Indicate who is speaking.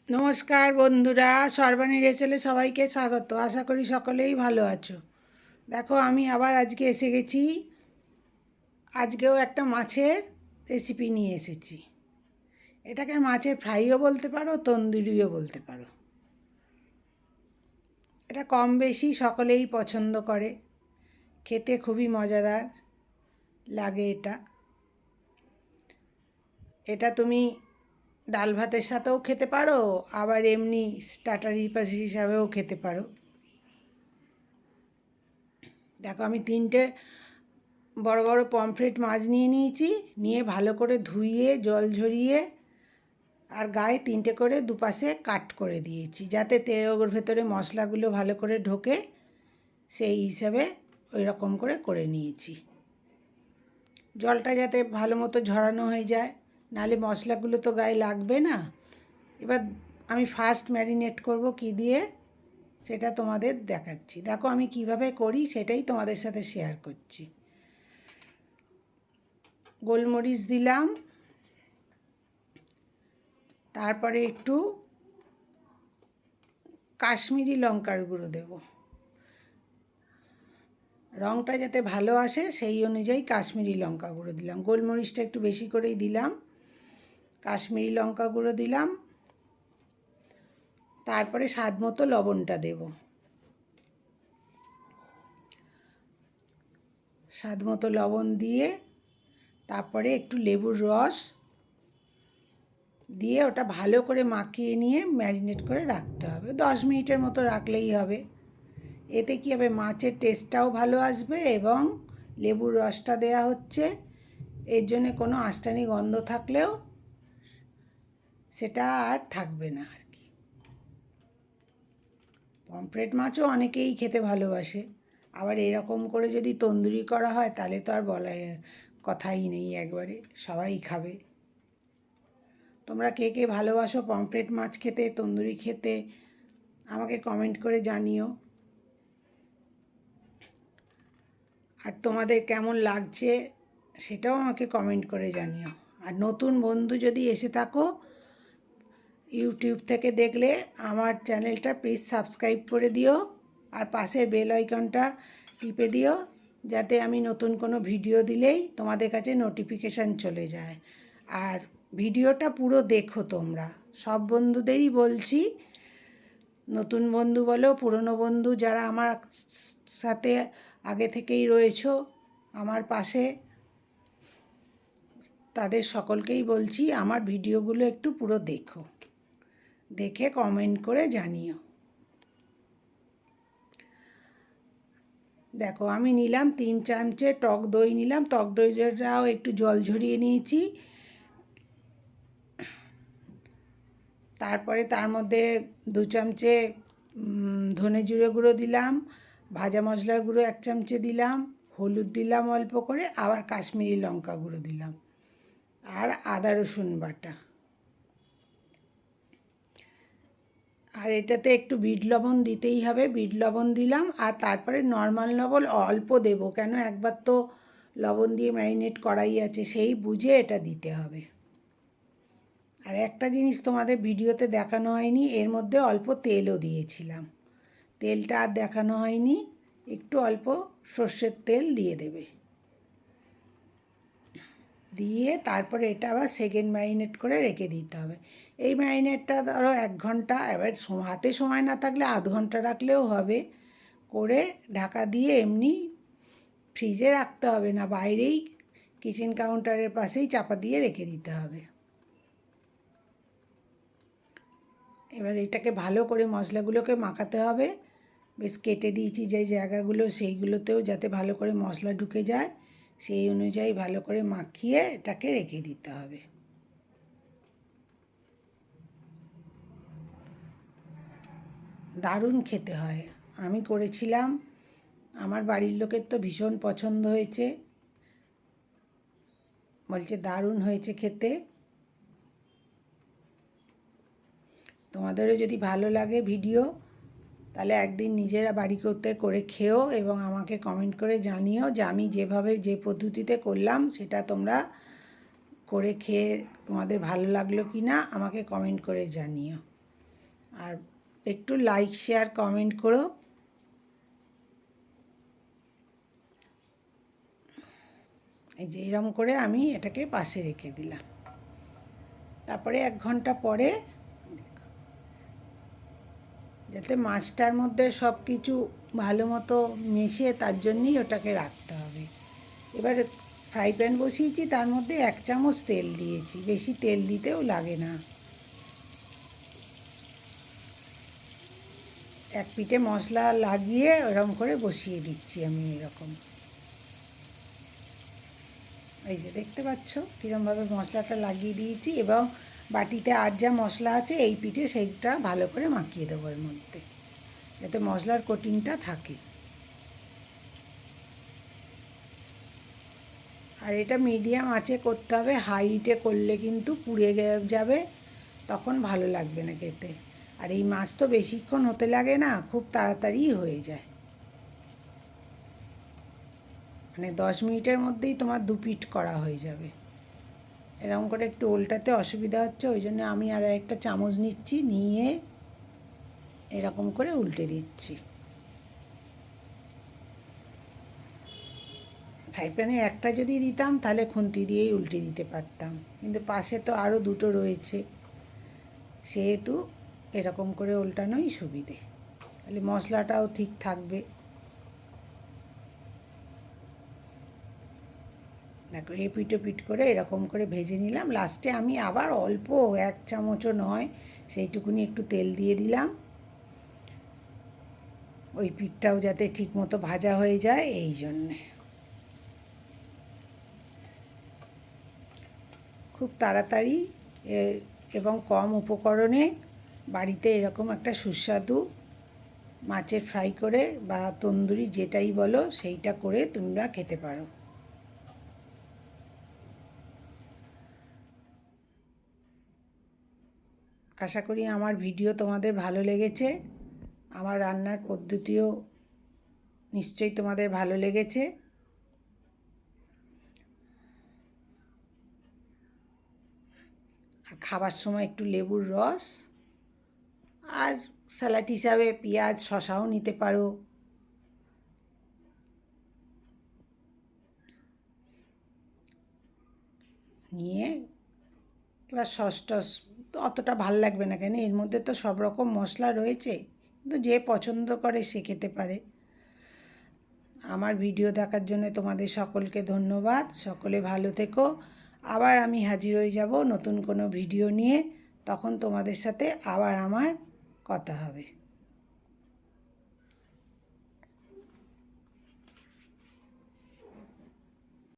Speaker 1: নমস্কার বন্ধুরা, সর্বাণী রেসেলে সবাইকে স্বাগত। আশা করি সকলেই ভালো আছো। দেখো, আমি আবার আজকে এসে গেছি। আজকেও একটা মাছের রেসিপি নিয়ে এসেছি। এটাকে মাছের ফ্রাইও বলতে পারো, তন্দুরিও বলতে পারো। এটা কম বেশি সকলেই পছন্দ করে, খেতে খুবই মজাদার লাগে। এটা তুমি ডাল ভাতের সাথেও খেতে পারো, আবার এমনি স্টার্টার হিসাবেও খেতে পারো। দেখো, আমি 3টে বড় বড় পমফ্রেট মাছ নিয়ে নিয়েছি। নিয়ে ভালো করে ধুইয়ে জল ঝরিয়ে আর গায়ে 3টে করে দুপাশে কাট করে দিয়েছি, যাতে ওর ভেতরে মশলাগুলো ভালো করে ঢোকে। সেই হিসাবে ওই রকম করে নিয়েছি। জলটা যাতে ভালো মতো ঝরানো হয়ে যায়, নাহলে মশলাগুলো তো গায়ে লাগবে না। এবার আমি ফার্স্ট ম্যারিনেট করব কি দিয়ে, সেটা তোমাদের দেখাচ্ছি। দেখো আমি কিভাবে করি সেটাই তোমাদের সাথে শেয়ার করছি। গোলমরিচ দিলাম, তারপরে একটু কাশ্মীরি লঙ্কার গুঁড়ো দেব। রঙটা যাতে ভালো আসে সেই অনুযায়ী কাশ্মীরি লঙ্কা গুঁড়ো দিলাম। গোলমরিচটা একটু বেশি করেই দিলাম, কাশ্মীরি লঙ্কা গুঁড়ো দিলাম। তারপরে স্বাদ মতো লবণটা দেব। স্বাদ মতো লবণ দিয়ে তারপরে একটু লেবুর রস দিয়ে ওটা ভালো করে মাখিয়ে নিয়ে ম্যারিনেট করে রাখতে হবে। 10 মিনিটের মতো রাখলেই হবে। এতে কী হবে, মাছের টেস্টটাও ভালো আসবে এবং লেবুর রসটা দেয়া হচ্ছে, এর জন্যে কোনো আঁশটানি গন্ধ থাকলেও সেটা আর থাকবে না আর কি। পমফ্রেট মাছও অনেকেই খেতে ভালোবাসে, আবার এরকম করে যদি তন্দুরি করা হয় তাহলে তো আর বলা কথাই নেই, একবারে সবাই খাবে। তোমরা কে কে ভালোবাসো পমফ্রেট মাছ খেতে, তন্দুরি খেতে, আমাকে কমেন্ট করে জানিও। আর তোমাদের কেমন লাগছে সেটাও আমাকে কমেন্ট করে জানিও। আর নতুন বন্ধু যদি এসে থাকো ইউটিউব থেকে দেখলে, আমার চ্যানেলটা প্লিজ সাবস্ক্রাইব করে দিও আর পাশের বেল আইকনটা টিপে দিও, যাতে আমি নতুন কোনো ভিডিও দিলেই তোমাদের কাছে নোটিফিকেশান চলে যায়। আর ভিডিওটা পুরো দেখো তোমরা। সব বন্ধুদেরই বলছি, নতুন বন্ধু বলো, পুরনো বন্ধু যারা আমার সাথে আগে থেকেই রয়েছো আমার পাশে, তাদের সকলকেই বলছি আমার ভিডিওগুলো একটু পুরো দেখো, দেখে কমেন্ট করে জানিও। দেখো, আমি নিলাম 3 চামচে টক দই নিলাম। টক দইটাও একটু জল ঝরিয়ে নিয়েছি। তারপরে তার মধ্যে 2 চামচে ধনে জিরে গুঁড়ো দিলাম, ভাজা মশলার গুঁড়ো 1 চামচে দিলাম, হলুদ দিলাম অল্প করে, আবার কাশ্মীরি লঙ্কা গুঁড়ো দিলাম, আর আদা রসুন বাটা। আর এটাতে একটু বিট লবণ দিতেই হবে, বিট লবণ দিলাম। আর তারপরে নর্মাল লবণ অল্প দেব, কেন একবার তো লবণ দিয়ে ম্যারিনেট করাই আছে, সেই বুঝে এটা দিতে হবে। আর একটা জিনিস তোমাদের ভিডিওতে দেখানো হয়নি, এর মধ্যে অল্প তেলও দিয়েছিলাম। তেলটা আর দেখানো হয়নি, একটু অল্প সর্ষের তেল দিয়ে দেবে। দিয়ে তারপরে এটা আবার সেকেন্ড ম্যারিনেট করে রেখে দিতে হবে। এই ম্যারিনেটটা ধরো 1 ঘন্টা, এবার হাতে সময় না থাকলে আধ ঘন্টা রাখলেও হবে। করে ঢাকা দিয়ে এমনি ফ্রিজে রাখতে হবে না, বাইরেই কিচেন কাউন্টারের পাশেই চাপা দিয়ে রেখে দিতে হবে। এবার এটাকে ভালো করে মশলাগুলোকে মাখাতে হবে। বেশ কেটে দিয়েছি যে জায়গাগুলো, সেইগুলোতেও যাতে ভালো করে মশলা ঢুকে যায়, সেই অনুযায়ী ভালো করে মাখিয়ে এটাকে রেখে দিতে হবে। দারুণ খেতে হয়। আমি করেছিলাম, আমার বাড়ির লোকের তো ভীষণ পছন্দ হয়েছে, বলছে দারুণ হয়েছে খেতে। তোমাদেরও যদি ভালো লাগে ভিডিও, তাহলে একদিন নিজেরা বাড়ি করতে করে খেও এবং আমাকে কমেন্ট করে জানিও যে আমি যেভাবে যে পদ্ধতিতে করলাম সেটা তোমরা করে খেয়ে তোমাদের ভালো লাগলো কি না আমাকে কমেন্ট করে জানিও। আর একটু লাইক শেয়ার কমেন্ট করো। এই যে এরকম করে আমি এটাকে পাশে রেখে দিলাম। তারপরে 1 ঘন্টা পরে, যাতে মাছটার মধ্যে সব কিছু ভালো মতো মিশে, তার জন্যই ওটাকে রাখতে হবে। এবার ফ্রাই প্যান বসিয়েছি, তার মধ্যে 1 চামচ তেল দিয়েছি, বেশি তেল দিতেও লাগে না। এক পিঠে মশলা লাগিয়ে ওরকম করে বসিয়ে দিচ্ছি আমি এরকম। এই যে দেখতে পাচ্ছ কীরকমভাবে মশলাটা লাগিয়ে দিয়েছি, এবং বাটিতে আর যা মশলা আছে এই পিঠে সেইটা ভালো করে মাখিয়ে দেবো এর মধ্যে, যাতে মশলার কোটিংটা থাকে। আর এটা মিডিয়াম আঁচে করতে হবে, হাই হিটে করলে কিন্তু পুড়ে যাবে, তখন ভালো লাগবে না খেতে। আর এই মাছ তো বেশিক্ষণ হতে লাগে না, খুব তাড়াতাড়ি হয়ে যায়, মানে 10 মিনিটের মধ্যেই তোমার 2 পিঠ করা হয়ে যাবে। এরকম করে একটু উল্টাতে অসুবিধা হচ্ছে, ওই জন্য আমি আর একটা চামচ নিচ্ছি, নিয়ে এরকম করে উল্টে দিচ্ছি। ফ্রাই প্যানে একটা যদি দিতাম তাহলে খুন্তি দিয়েই উল্টে দিতে পারতাম, কিন্তু পাশে তো আরও 2টো রয়েছে, সেহেতু এরকম করে উল্টানোই সুবিধে, তাহলে মশলাটাও ঠিক থাকবে। দেখো এই পিঠো পিঠ করে এরকম করে ভেজে নিলাম। লাস্টে আমি আবার অল্প 1 চামচও নয় সেইটুকুনি একটু তেল দিয়ে দিলাম, ওই পিঠটাও যাতে ঠিক মতো ভাজা হয়ে যায় এই জন্যে। খুব তাড়াতাড়ি এবং কম উপকরণে বাড়িতে এরকম একটা সুস্বাদু মাছের ফ্রাই করে বা তন্দুরি যেটাই বলো সেইটা করে তোমরা খেতে পারো। আশা করি আমার ভিডিও তোমাদের ভালো লেগেছে, আমার রান্নার পদ্ধতিও নিশ্চয়ই তোমাদের ভালো লেগেছে। আর খাবার সময় একটু লেবুর রস, আর স্যালাড হিসাবে পেঁয়াজ শসাও নিতে পারো। নিয়ে এবার সস টস অতটা ভাল লাগবে না, কেন এর মধ্যে তো সব রকম মশলা রয়েছে, কিন্তু যে পছন্দ করে সে খেতে পারে। আমার ভিডিও দেখার জন্য তোমাদের সকলকে ধন্যবাদ। সকলে ভালো থেকো। আবার আমি হাজির হয়ে যাব নতুন কোনো ভিডিও নিয়ে, তখন তোমাদের সাথে আবার আমার কথা হবে।